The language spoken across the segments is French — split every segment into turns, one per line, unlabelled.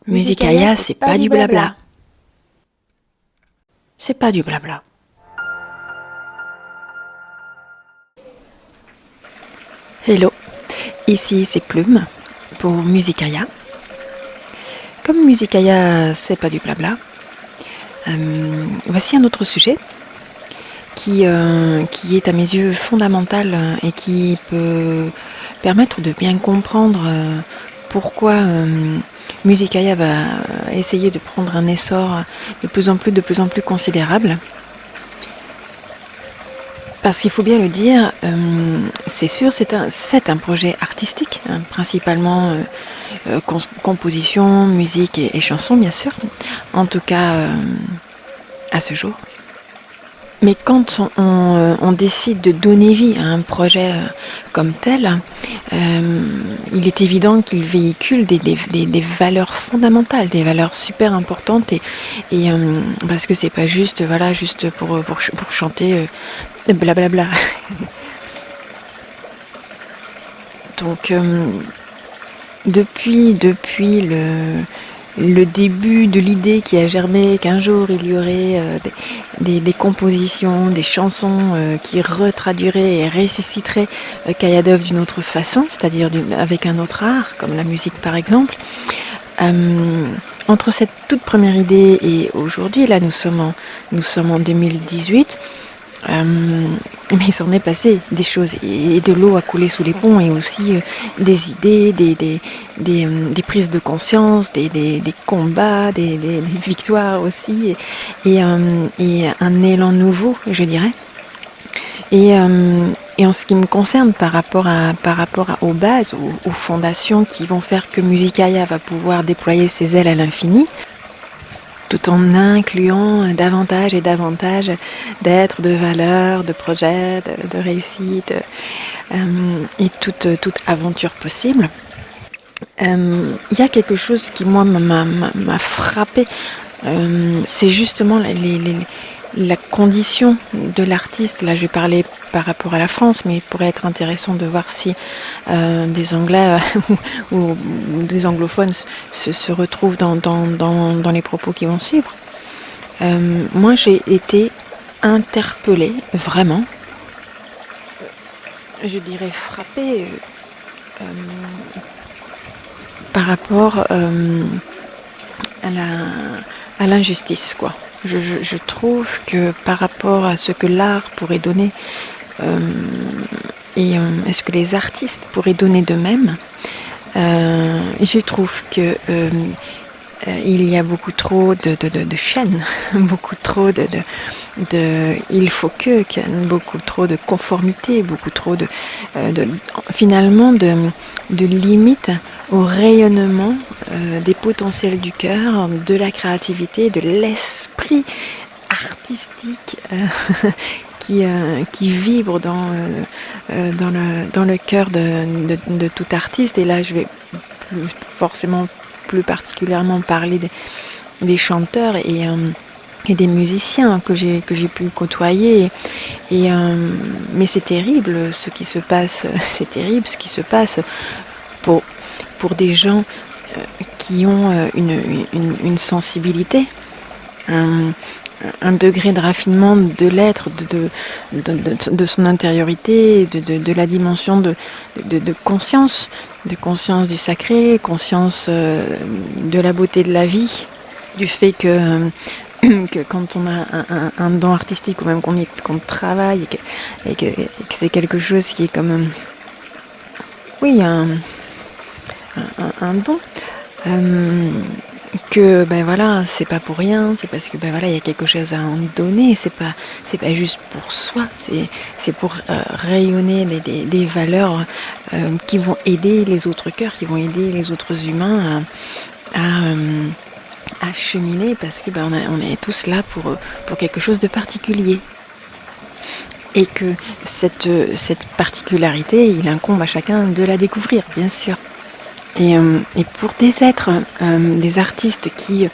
Musicaya, c'est pas du blabla. C'est pas du blabla. Hello, ici c'est Plume pour Musicaya. Comme Musicaya, c'est pas du blabla, voici un autre sujet qui est à mes yeux fondamental et qui peut permettre de bien comprendre pourquoi Musicaya va essayer de prendre un essor de plus en plus considérable. Parce qu'il faut bien le dire, c'est sûr, c'est un projet artistique, hein, principalement composition, musique et chansons, bien sûr, en tout cas à ce jour. Mais quand on décide de donner vie à un projet comme tel, il est évident qu'il véhicule des valeurs fondamentales, des valeurs super importantes, et parce que c'est pas juste, voilà, juste pour chanter blablabla. Donc depuis le début de l'idée qui a germé qu'un jour il y aurait des compositions, des chansons qui retraduiraient et ressusciteraient Kayadov d'une autre façon, c'est-à-dire avec un autre art, comme la musique par exemple. Entre cette toute première idée et aujourd'hui, là nous sommes en 2018, mais il s'en est passé des choses et de l'eau a coulé sous les ponts, et aussi des idées, des prises de conscience, des combats, des victoires aussi, et un élan nouveau, je dirais. Et en ce qui me concerne, par rapport aux bases, aux fondations qui vont faire que Musicaya va pouvoir déployer ses ailes à l'infini, tout en incluant davantage et davantage d'êtres, de valeurs, de projets, de réussites et toute aventure possible. Il y a quelque chose qui, moi, m'a frappé, c'est justement la condition de l'artiste. Là, je vais parler par rapport à la France, mais il pourrait être intéressant de voir si des Anglais ou des anglophones se retrouvent dans les propos qui vont suivre. Moi, j'ai été interpellée, vraiment, je dirais frappée, par rapport à l'injustice, quoi. Je trouve que par rapport à ce que l'art pourrait donner, et est-ce que les artistes pourraient donner d'eux-mêmes, je trouve que il y a beaucoup trop de chaînes, beaucoup trop il faut que, beaucoup trop de conformité, beaucoup trop finalement de limites au rayonnement des potentiels du cœur, de la créativité, de l'esprit artistique qui vibre dans le cœur de tout artiste. Et là, je vais plus particulièrement parler des chanteurs et des musiciens que j'ai pu côtoyer. Mais c'est terrible ce qui se passe. C'est terrible ce qui se passe pour des gens qui ont une sensibilité, un degré de raffinement de l'être, de son intériorité, de la dimension de conscience du sacré, conscience de la beauté de la vie, du fait que quand on a un don artistique, ou même qu'on travaille et que c'est quelque chose qui est comme un don, que voilà, c'est pas pour rien, c'est parce que voilà, il y a quelque chose à en donner, c'est pas juste pour soi, c'est pour rayonner des valeurs qui vont aider les autres cœurs, qui vont aider les autres humains à cheminer, parce que on est tous là pour quelque chose de particulier. Et que cette particularité, il incombe à chacun de la découvrir, bien sûr. Et pour des êtres, des artistes qui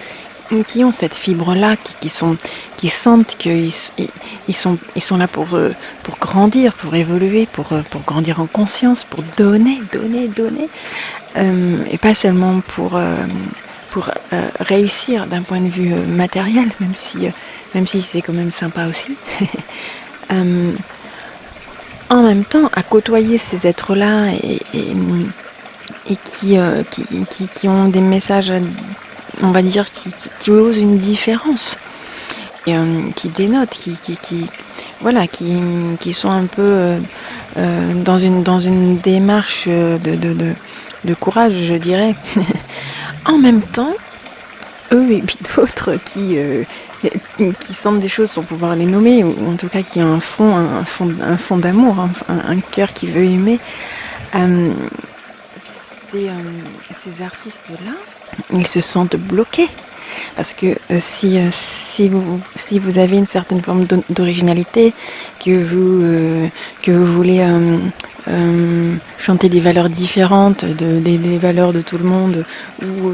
ont cette fibre-là, qui sentent qu'ils sont là pour grandir, pour évoluer, pour grandir en conscience, pour donner, et pas seulement pour réussir d'un point de vue matériel, même si c'est quand même sympa aussi. Euh, En même temps, à côtoyer ces êtres-là et qui ont des messages, on va dire, qui osent une différence, et, qui dénotent, voilà, qui sont un peu dans une démarche de courage, je dirais. En même temps, eux et puis d'autres qui sentent des choses sans pouvoir les nommer, ou en tout cas qui ont un fond d'amour, un cœur qui veut aimer. Euh, ces artistes-là, ils se sentent bloqués. Parce que si vous avez une certaine forme d'originalité, que vous voulez chanter des valeurs différentes, des valeurs de tout le monde, ou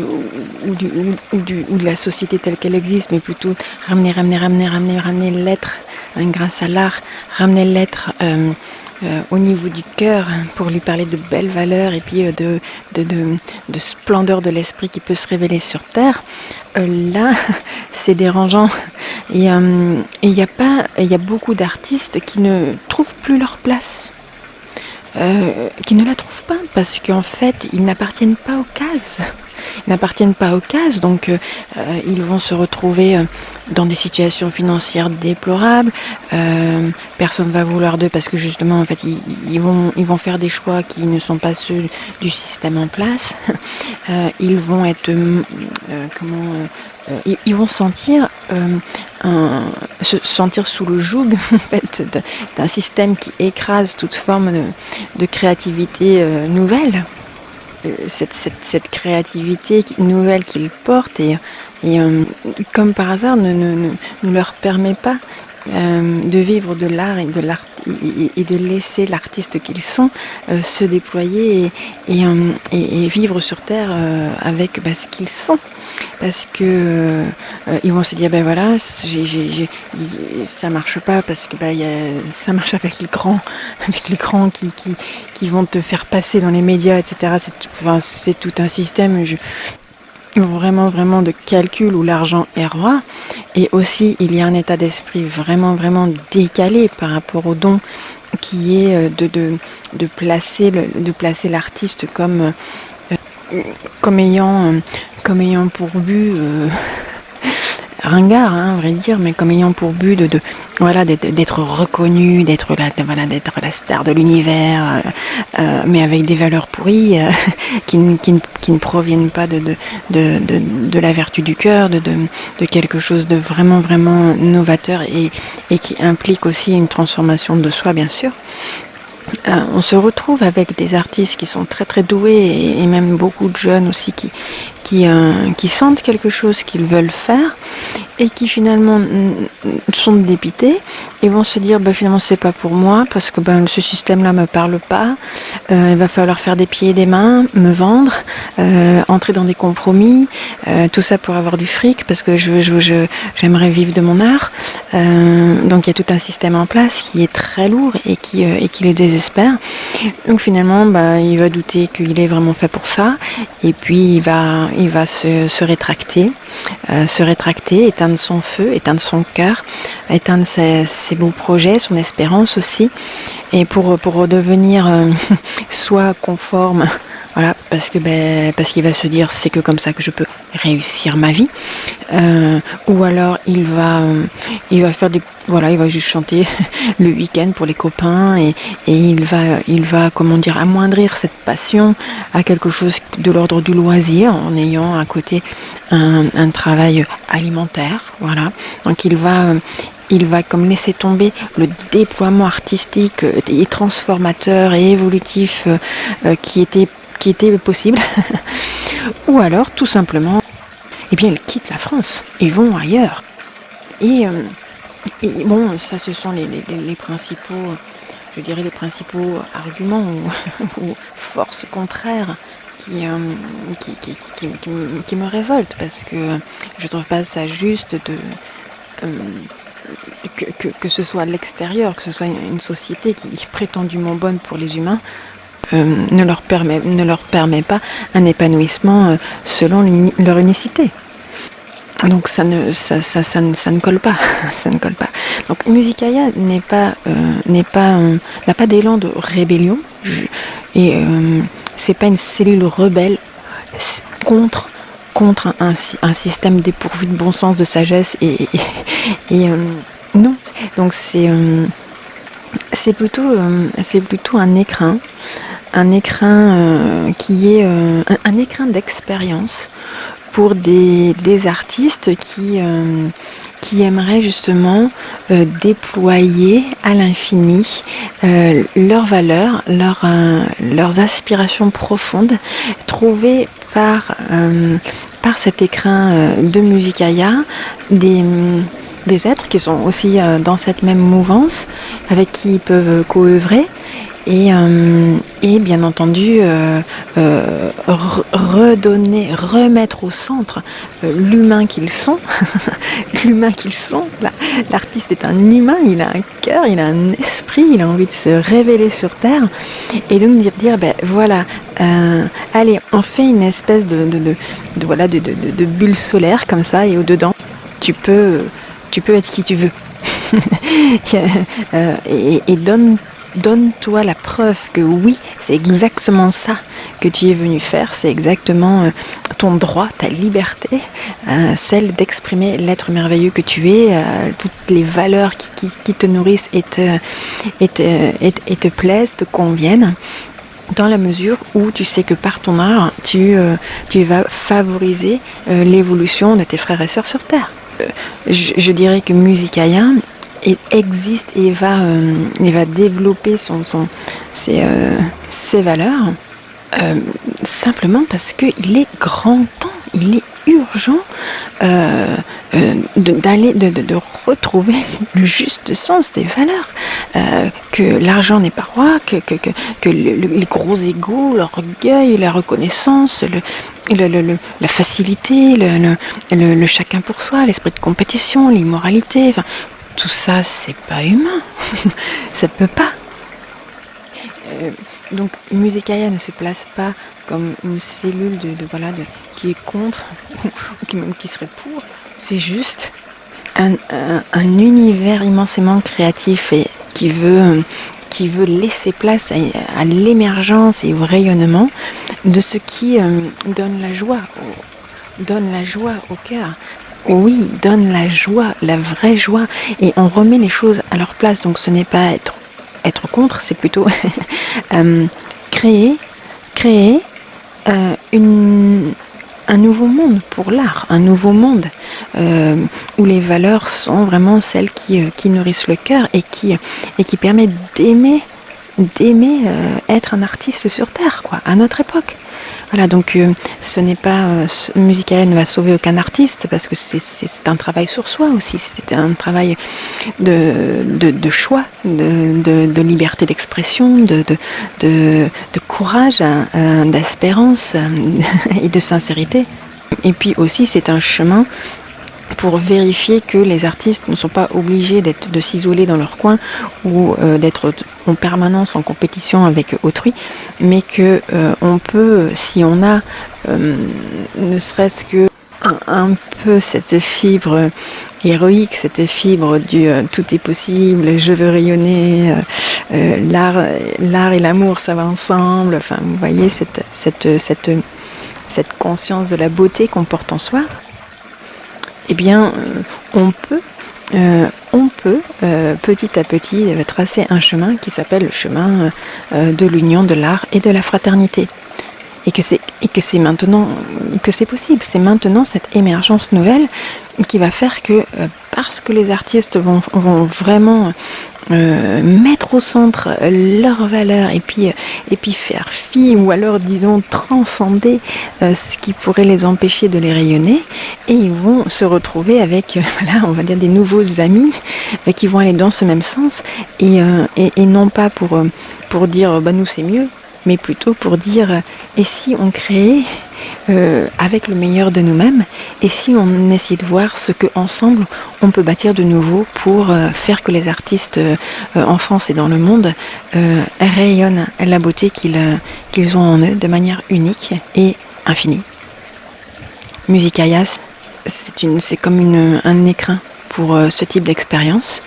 de la société telle qu'elle existe, mais plutôt ramener l'être, hein, grâce à l'art, ramener l'être au niveau du cœur pour lui parler de belles valeurs et puis de splendeur de l'esprit qui peut se révéler sur Terre. Là, c'est dérangeant. Et il y a beaucoup d'artistes qui ne trouvent plus leur place. Qui ne la trouvent pas parce qu'en fait ils n'appartiennent pas aux cases. Ils n'appartiennent pas aux cases, donc ils vont se retrouver dans des situations financières déplorables. Personne va vouloir d'eux parce que justement en fait ils vont faire des choix qui ne sont pas ceux du système en place. Ils vont être ils vont se sentir sous le joug en fait, d'un système qui écrase toute forme de créativité nouvelle. Cette créativité nouvelle qu'ils portent et comme par hasard ne leur permet pas de vivre de l'art et de laisser l'artiste qu'ils sont se déployer et vivre sur Terre avec ce qu'ils sont. Parce que ils vont se dire ben voilà, ça marche pas parce que ça marche avec les grands qui vont te faire passer dans les médias, etc. C'est tout un système vraiment de calcul où l'argent est roi. Et aussi il y a un état d'esprit vraiment décalé par rapport au don qui est de placer l'artiste comme ayant pour but ringard, hein, à vrai dire, mais comme ayant pour but d'être reconnu, d'être la star de l'univers, mais avec des valeurs pourries qui ne proviennent pas de la vertu du cœur, de quelque chose de vraiment novateur et qui implique aussi une transformation de soi, bien sûr. On se retrouve avec des artistes qui sont très doués et même beaucoup de jeunes aussi qui sentent quelque chose qu'ils veulent faire et qui finalement sont dépités et vont se dire finalement c'est pas pour moi parce que ce système-là me parle pas, il va falloir faire des pieds et des mains, me vendre, entrer dans des compromis, tout ça pour avoir du fric parce que j'aimerais vivre de mon art. Donc il y a tout un système en place qui est très lourd et qui les désespère. Donc finalement il va douter qu'il est vraiment fait pour ça et puis il va se rétracter, éteindre son feu, éteindre son cœur, éteindre ses beaux projets, son espérance aussi, et pour redevenir soit conforme, voilà, parce qu'il va se dire c'est que comme ça que je peux réussir ma vie, ou alors il va faire il va juste chanter le week-end pour les copains et il va comment dire amoindrir cette passion à quelque chose de l'ordre du loisir en ayant à côté un travail alimentaire, voilà. Donc il va comme laisser tomber le déploiement artistique et transformateur et évolutif qui était possible. Ou alors tout simplement ils quittent la France, ils vont ailleurs. Et bon, ça ce sont les principaux, je dirais les principaux arguments ou forces contraires qui me révoltent parce que je trouve pas ça juste que ce soit à l'extérieur, que ce soit une société qui est prétendument bonne pour les humains, ne leur permet pas un épanouissement selon leur unicité. Donc ça ne colle pas, ça ne colle pas. Donc Musicaya n'a pas d'élan de rébellion et c'est pas une cellule rebelle contre un système dépourvu de bon sens, de sagesse et non. Donc c'est plutôt un écrin qui est un écrin d'expérience pour des artistes qui aimeraient justement déployer à l'infini leurs valeurs, leurs aspirations profondes, trouvées par cet écrin de Musicaya des êtres qui sont aussi dans cette même mouvance, avec qui ils peuvent coœuvrer. Et bien entendu remettre au centre l'humain qu'ils sont. L'artiste est un humain, il a un cœur, il a un esprit, il a envie de se révéler sur Terre. Et donc dire ben voilà, allez, on fait une espèce de bulle solaire comme ça, et au-dedans, tu peux être qui tu veux. Et donne-toi la preuve que oui, c'est exactement ça que tu es venu faire, c'est exactement ton droit, ta liberté, celle d'exprimer l'être merveilleux que tu es, toutes les valeurs qui te nourrissent et te plaisent, te conviennent, dans la mesure où tu sais que par ton art, tu vas favoriser l'évolution de tes frères et sœurs sur Terre. Je dirais que Musicaya existe et va développer ses valeurs simplement parce qu'il est grand temps, il est urgent de retrouver le juste sens des valeurs, que l'argent n'est pas roi, que les gros égos, l'orgueil, la reconnaissance, la facilité, le chacun pour soi, l'esprit de compétition, l'immoralité, enfin, tout ça, c'est pas humain. Ça peut pas. Donc Musicaya ne se place pas comme une cellule qui est contre ou même qui serait pour. C'est juste un univers immensément créatif et qui veut laisser place à l'émergence et au rayonnement de ce qui donne la joie au cœur. Oui, donne la joie, la vraie joie, et on remet les choses à leur place. Donc ce n'est pas être contre, c'est plutôt créer un nouveau monde pour l'art, un nouveau monde où les valeurs sont vraiment celles qui nourrissent le cœur et qui permettent d'aimer être un artiste sur Terre, quoi, à notre époque. Voilà, donc ce n'est pas Musicaya ne va sauver aucun artiste, parce que c'est un travail sur soi aussi, c'est un travail de choix, de liberté d'expression, de courage, d'espérance et de sincérité. Et puis aussi, c'est un chemin pour vérifier que les artistes ne sont pas obligés de s'isoler dans leur coin ou d'être en permanence en compétition avec autrui, mais que on peut, si on a ne serait-ce que un peu cette fibre héroïque, cette fibre du tout est possible, je veux rayonner, l'art et l'amour ça va ensemble, enfin vous voyez cette conscience de la beauté qu'on porte en soi. Eh bien, on peut petit à petit tracer un chemin qui s'appelle le chemin de l'union de l'art et de la fraternité. Et que c'est maintenant que c'est possible. C'est maintenant cette émergence nouvelle qui va faire que parce que les artistes vont vraiment mettre au centre leurs valeurs et puis faire fi, ou alors disons transcender ce qui pourrait les empêcher de les rayonner, et ils vont se retrouver avec on va dire des nouveaux amis qui vont aller dans ce même sens, et non pas pour dire bah nous c'est mieux, mais plutôt pour dire et si on créait avec le meilleur de nous-mêmes, et si on essaie de voir ce qu'ensemble on peut bâtir de nouveau pour faire que les artistes en France et dans le monde rayonnent la beauté qu'ils ont en eux de manière unique et infinie. Musicaya, c'est comme un écrin pour ce type d'expérience.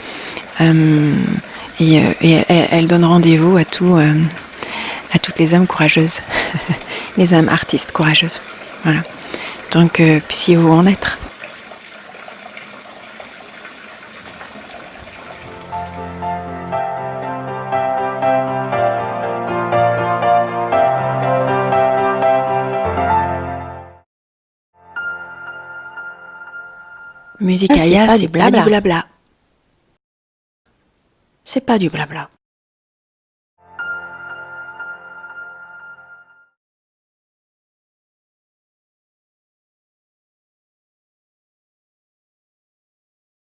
Et elle donne rendez-vous à toutes les âmes courageuses, les âmes artistes courageuses. Voilà. Donc, puissiez-vous en être. Musicaya, c'est pas du blabla. C'est pas du blabla.